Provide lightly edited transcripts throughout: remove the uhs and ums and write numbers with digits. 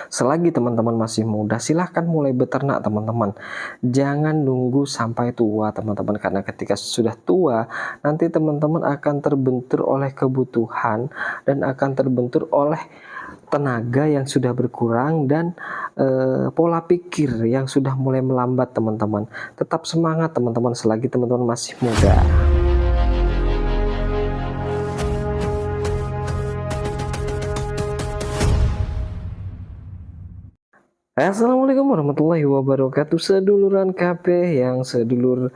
Selagi teman-teman masih muda, silahkan mulai beternak teman-teman. Jangan nunggu sampai tua teman-teman, karena ketika sudah tua, nanti teman-teman akan terbentur oleh kebutuhan dan akan terbentur oleh tenaga yang sudah berkurang dan pola pikir yang sudah mulai melambat teman-teman. Tetap semangat teman-teman selagi teman-teman masih muda. Assalamualaikum warahmatullahi wabarakatuh, seduluran KP yang sedulur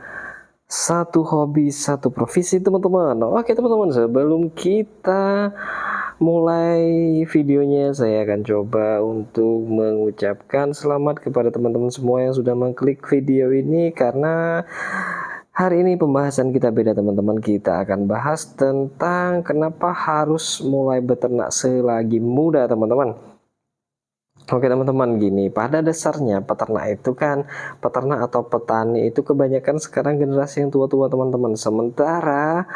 satu hobi satu profesi teman-teman. Oke teman-teman, sebelum kita mulai videonya, saya akan coba untuk mengucapkan selamat kepada teman-teman semua yang sudah mengklik video ini, karena hari ini pembahasan kita beda teman-teman. Kita akan bahas tentang kenapa harus mulai beternak selagi muda teman-teman. Oke teman-teman, gini, pada dasarnya peternak itu kan, peternak atau petani itu kebanyakan sekarang generasi yang tua-tua teman-teman. Sementara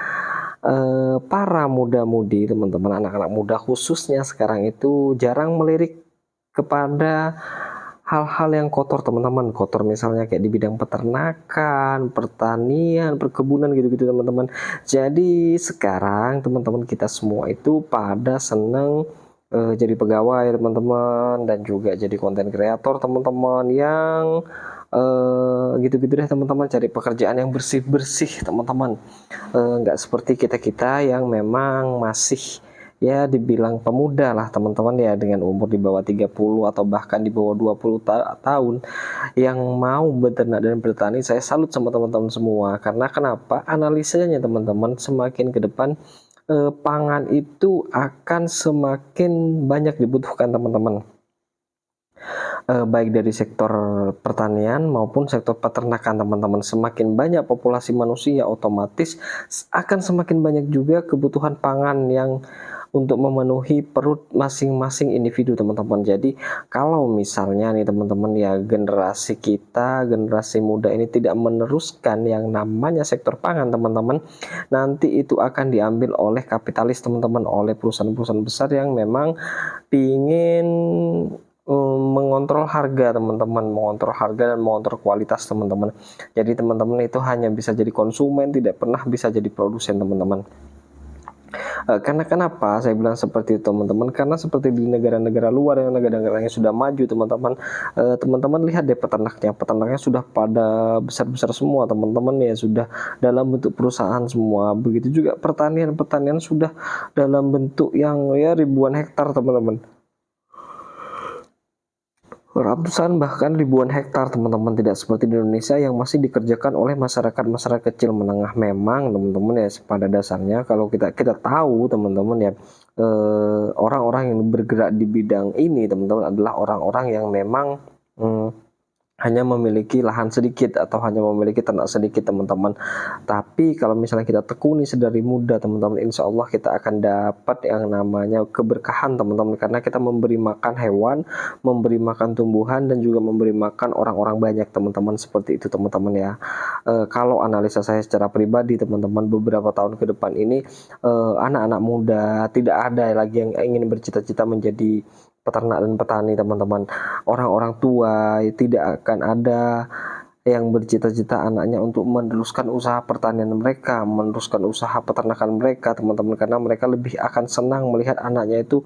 para muda-mudi teman-teman, anak-anak muda khususnya sekarang itu jarang melirik kepada hal-hal yang kotor teman-teman. Kotor misalnya kayak di bidang peternakan, pertanian, perkebunan gitu-gitu teman-teman. Jadi sekarang teman-teman kita semua itu pada seneng jadi pegawai teman-teman, dan juga jadi konten kreator teman-teman, yang gitu-gitu deh teman-teman, cari pekerjaan yang bersih-bersih teman-teman. Nggak seperti kita-kita yang memang masih ya dibilang pemuda lah teman-teman ya, dengan umur di bawah 30 atau bahkan di bawah 20 tahun yang mau beternak dan bertani. Saya salut sama teman-teman semua, karena kenapa? Analisanya teman-teman, semakin ke depan pangan itu akan semakin banyak dibutuhkan teman-teman, baik dari sektor pertanian maupun sektor peternakan teman-teman. Semakin banyak populasi manusia, otomatis akan semakin banyak juga kebutuhan pangan yang untuk memenuhi perut masing-masing individu teman-teman. Jadi kalau misalnya nih teman-teman ya, generasi kita, generasi muda ini tidak meneruskan yang namanya sektor pangan teman-teman, nanti itu akan diambil oleh kapitalis teman-teman, oleh perusahaan-perusahaan besar yang memang ingin mengontrol harga teman-teman, mengontrol harga dan mengontrol kualitas teman-teman. Jadi teman-teman itu hanya bisa jadi konsumen, tidak pernah bisa jadi produsen teman-teman. Karena kenapa saya bilang seperti itu teman-teman, karena seperti di negara-negara luar, yang negara-negara yang sudah maju teman-teman, teman-teman lihat deh peternaknya sudah pada besar-besar semua teman-teman ya, sudah dalam bentuk perusahaan semua. Begitu juga pertanian sudah dalam bentuk yang ya ribuan hektar teman-teman, ratusan bahkan ribuan hektar teman-teman. Tidak seperti di Indonesia yang masih dikerjakan oleh masyarakat kecil menengah. Memang teman-teman ya, pada dasarnya kalau kita tahu teman-teman ya, orang-orang yang bergerak di bidang ini teman-teman adalah orang-orang yang memang hanya memiliki lahan sedikit atau hanya memiliki ternak sedikit teman-teman. Tapi kalau misalnya kita tekuni sedari muda teman-teman, insya Allah kita akan dapat yang namanya keberkahan teman-teman, karena kita memberi makan hewan, memberi makan tumbuhan, dan juga memberi makan orang-orang banyak teman-teman. Seperti itu teman-teman ya. Kalau analisa saya secara pribadi teman-teman, beberapa tahun ke depan ini anak-anak muda tidak ada lagi yang ingin bercita-cita menjadi peternak dan petani teman-teman. Orang-orang tua tidak akan ada yang bercita-cita anaknya untuk meneruskan usaha pertanian mereka, meneruskan usaha peternakan mereka teman-teman, karena mereka lebih akan senang melihat anaknya itu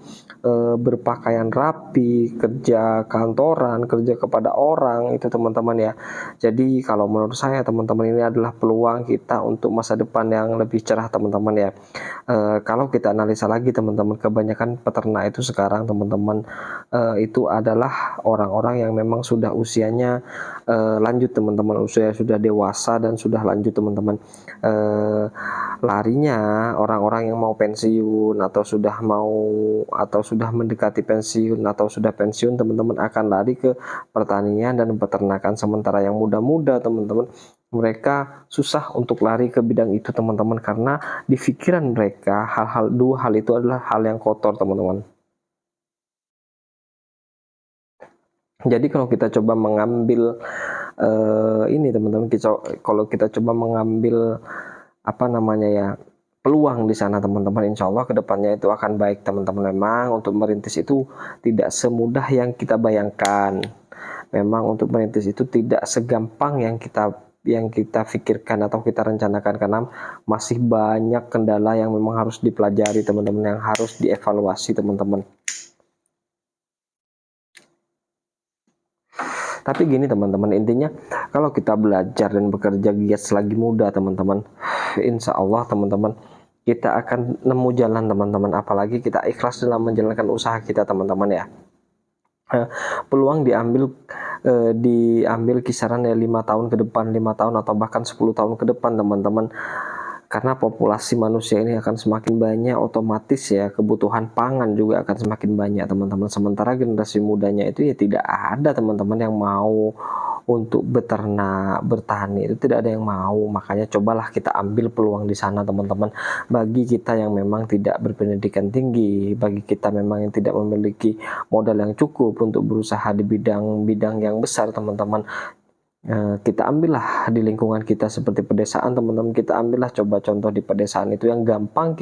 berpakaian rapi, kerja kantoran, kerja kepada orang itu teman-teman ya. Jadi kalau menurut saya teman-teman, ini adalah peluang kita untuk masa depan yang lebih cerah teman-teman ya. Kalau kita analisa lagi teman-teman, kebanyakan peternak itu sekarang teman-teman itu adalah orang-orang yang memang sudah usianya lanjut teman-teman, usia sudah dewasa dan sudah lanjut teman-teman. Larinya orang-orang yang mau pensiun atau sudah mendekati pensiun atau sudah pensiun teman-teman, akan lari ke pertanian dan peternakan. Sementara yang muda-muda teman-teman, mereka susah untuk lari ke bidang itu teman-teman, karena di pikiran mereka dua hal itu adalah hal yang kotor teman-teman. Jadi kalau kita coba mengambil ini teman-teman, kalau kita coba mengambil apa namanya ya, peluang di sana teman-teman. Insya Allah kedepannya itu akan baik teman-teman. Memang untuk merintis itu tidak semudah yang kita bayangkan. Memang untuk merintis itu tidak segampang yang kita pikirkan atau kita rencanakan, karena masih banyak kendala yang memang harus dipelajari teman-teman, yang harus dievaluasi teman-teman. Tapi gini teman-teman, intinya kalau kita belajar dan bekerja giat selagi muda teman-teman, insya Allah teman-teman kita akan nemu jalan teman-teman. Apalagi kita ikhlas dalam menjalankan usaha kita teman-teman ya. Peluang diambil kisaran ya 5 tahun ke depan, 5 tahun atau bahkan 10 tahun ke depan teman-teman. Karena populasi manusia ini akan semakin banyak, otomatis ya kebutuhan pangan juga akan semakin banyak teman-teman. Sementara generasi mudanya itu ya tidak ada teman-teman yang mau untuk beternak, bertani, itu tidak ada yang mau. Makanya cobalah kita ambil peluang di sana teman-teman. Bagi kita yang memang tidak berpendidikan tinggi, bagi kita memang yang tidak memiliki modal yang cukup untuk berusaha di bidang-bidang yang besar teman-teman, kita ambillah di lingkungan kita seperti pedesaan teman-teman. Kita ambillah coba contoh di pedesaan itu yang gampang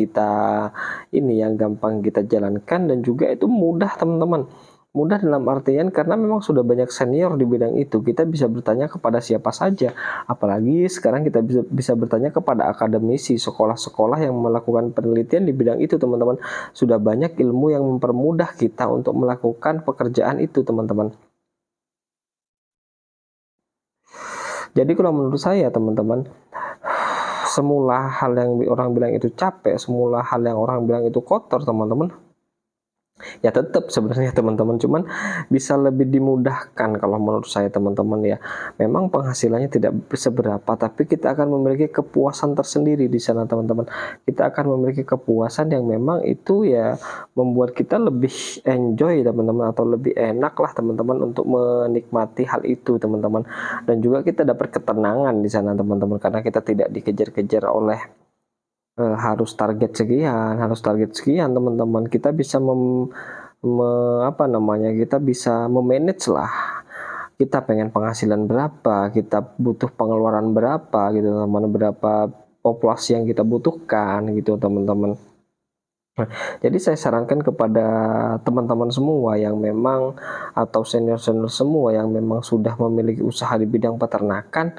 yang gampang kita jalankan, dan juga itu mudah teman-teman. Mudah dalam artian karena memang sudah banyak senior di bidang itu, kita bisa bertanya kepada siapa saja. Apalagi sekarang kita bisa bertanya kepada akademisi, sekolah-sekolah yang melakukan penelitian di bidang itu teman-teman. Sudah banyak ilmu yang mempermudah kita untuk melakukan pekerjaan itu teman-teman. Jadi kalau menurut saya teman-teman, semula hal yang orang bilang itu capek, semula hal yang orang bilang itu kotor teman-teman, ya tetap sebenarnya teman-teman, cuman bisa lebih dimudahkan kalau menurut saya teman-teman ya. Memang penghasilannya tidak seberapa, tapi kita akan memiliki kepuasan tersendiri di sana teman-teman. Kita akan memiliki kepuasan yang memang itu ya membuat kita lebih enjoy teman-teman, atau lebih enak lah teman-teman untuk menikmati hal itu teman-teman. Dan juga kita dapat ketenangan di sana teman-teman, karena kita tidak dikejar-kejar oleh harus target sekian teman-teman. Kita bisa kita bisa memanage lah. Kita pengen penghasilan berapa, kita butuh pengeluaran berapa gitu teman-teman, berapa populasi yang kita butuhkan gitu teman-teman. Jadi saya sarankan kepada teman-teman semua yang memang, atau senior-senior semua yang memang sudah memiliki usaha di bidang peternakan,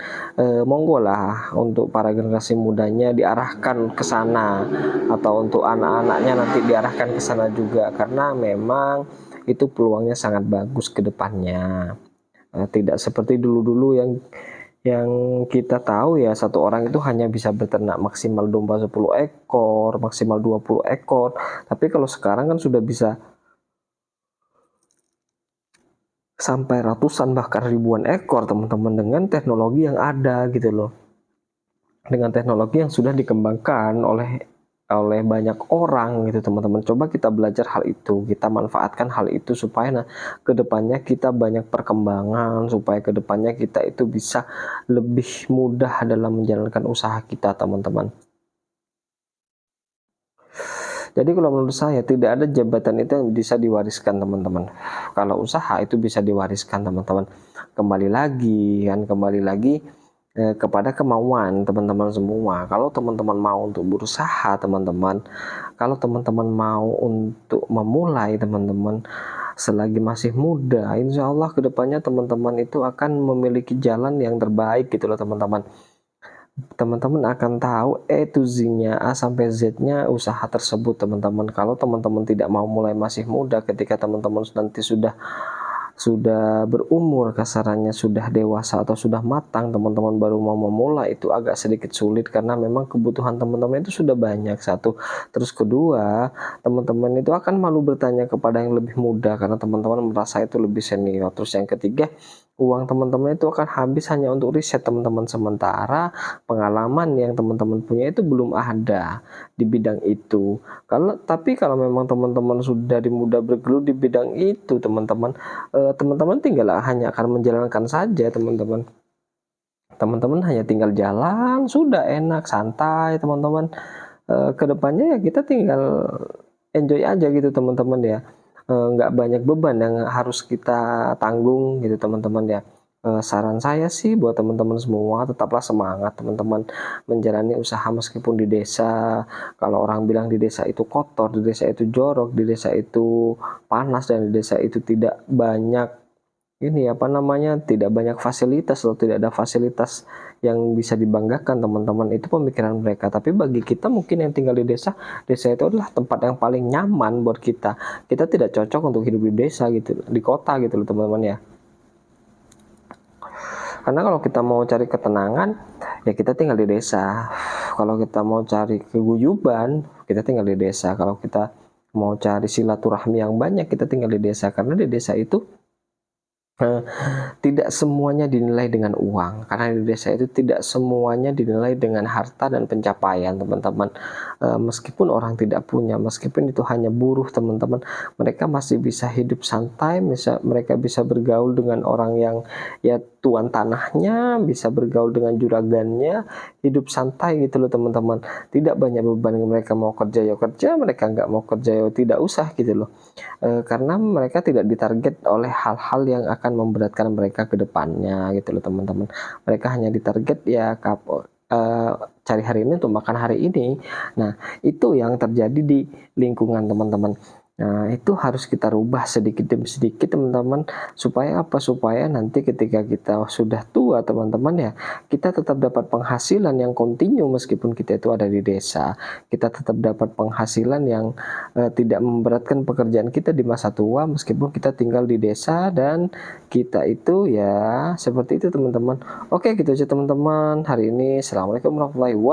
monggo lah untuk para generasi mudanya diarahkan ke sana, atau untuk anak-anaknya nanti diarahkan ke sana juga, karena memang itu peluangnya sangat bagus ke depannya. Tidak seperti dulu-dulu yang kita tahu ya, satu orang itu hanya bisa beternak maksimal domba 10 ekor, maksimal 20 ekor. Tapi kalau sekarang kan sudah bisa sampai ratusan bahkan ribuan ekor teman-teman, dengan teknologi yang ada gitu loh. Dengan teknologi yang sudah dikembangkan oleh banyak orang gitu teman-teman. Coba kita belajar hal itu, kita manfaatkan hal itu supaya kedepannya kita banyak perkembangan, supaya kedepannya kita itu bisa lebih mudah dalam menjalankan usaha kita teman-teman. Jadi kalau menurut saya tidak ada jabatan itu yang bisa diwariskan teman-teman. Kalau usaha itu bisa diwariskan teman-teman. Kembali lagi kepada kemauan teman-teman semua. Kalau teman-teman mau untuk berusaha teman-teman, kalau teman-teman mau untuk memulai teman-teman selagi masih muda, insya Allah kedepannya teman-teman itu akan memiliki jalan yang terbaik gitu loh teman-teman. Teman-teman akan tahu to Z-nya, A sampai Z-nya usaha tersebut teman-teman. Kalau teman-teman tidak mau mulai masih muda, ketika teman-teman nanti sudah berumur, kasarannya sudah dewasa atau sudah matang, teman-teman baru mau memulai, itu agak sedikit sulit karena memang kebutuhan teman-teman itu sudah banyak, satu. Terus kedua, teman-teman itu akan malu bertanya kepada yang lebih muda karena teman-teman merasa itu lebih senior. Terus yang ketiga, uang teman-teman itu akan habis hanya untuk riset teman-teman, sementara pengalaman yang teman-teman punya itu belum ada di bidang itu. Tapi kalau memang teman-teman sudah muda bergelut di bidang itu teman-teman, teman-teman tinggal hanya akan menjalankan saja teman-teman. Teman-teman hanya tinggal jalan, sudah enak, santai teman-teman. Kedepannya ya kita tinggal enjoy aja gitu teman-teman ya. Nggak banyak beban yang harus kita tanggung gitu teman-teman ya. Saran saya sih buat teman-teman semua, tetaplah semangat teman-teman menjalani usaha meskipun di desa, kalau orang bilang di desa itu kotor, di desa itu jorok, di desa itu panas, dan di desa itu tidak banyak ini, apa namanya, tidak banyak fasilitas atau tidak ada fasilitas yang bisa dibanggakan teman-teman, itu pemikiran mereka. Tapi bagi kita mungkin yang tinggal di desa, desa itu adalah tempat yang paling nyaman buat kita. Kita tidak cocok untuk hidup di desa gitu, di kota gitu loh teman-teman ya. Karena kalau kita mau cari ketenangan, ya kita tinggal di desa. Kalau kita mau cari keguyuban, kita tinggal di desa. Kalau kita mau cari silaturahmi yang banyak, kita tinggal di desa. Karena di desa itu eh, tidak semuanya dinilai dengan uang, karena di desa itu tidak semuanya dinilai dengan harta dan pencapaian teman-teman. Meskipun orang tidak punya, meskipun itu hanya buruh teman-teman, mereka masih bisa hidup santai, mereka bisa bergaul dengan orang yang ya tuan tanahnya, bisa bergaul dengan juragannya, hidup santai gitu loh teman-teman. Tidak banyak beban, mereka mau kerja ya kerja, mereka nggak mau kerja ya tidak usah gitu loh. Karena mereka tidak ditarget oleh hal-hal yang akan memberatkan mereka ke depannya gitu loh teman-teman. Mereka hanya ditarget ya cari hari ini untuk makan hari ini. Nah, itu yang terjadi di lingkungan teman-teman. Nah, itu harus kita rubah sedikit demi sedikit teman-teman, supaya apa? Supaya nanti ketika kita sudah tua teman-teman ya, kita tetap dapat penghasilan yang kontinu meskipun kita itu ada di desa. Kita tetap dapat penghasilan yang tidak memberatkan pekerjaan kita di masa tua meskipun kita tinggal di desa, dan kita itu ya seperti itu teman-teman. Oke, gitu aja teman-teman hari ini. Assalamualaikum warahmatullahi wabarakatuh.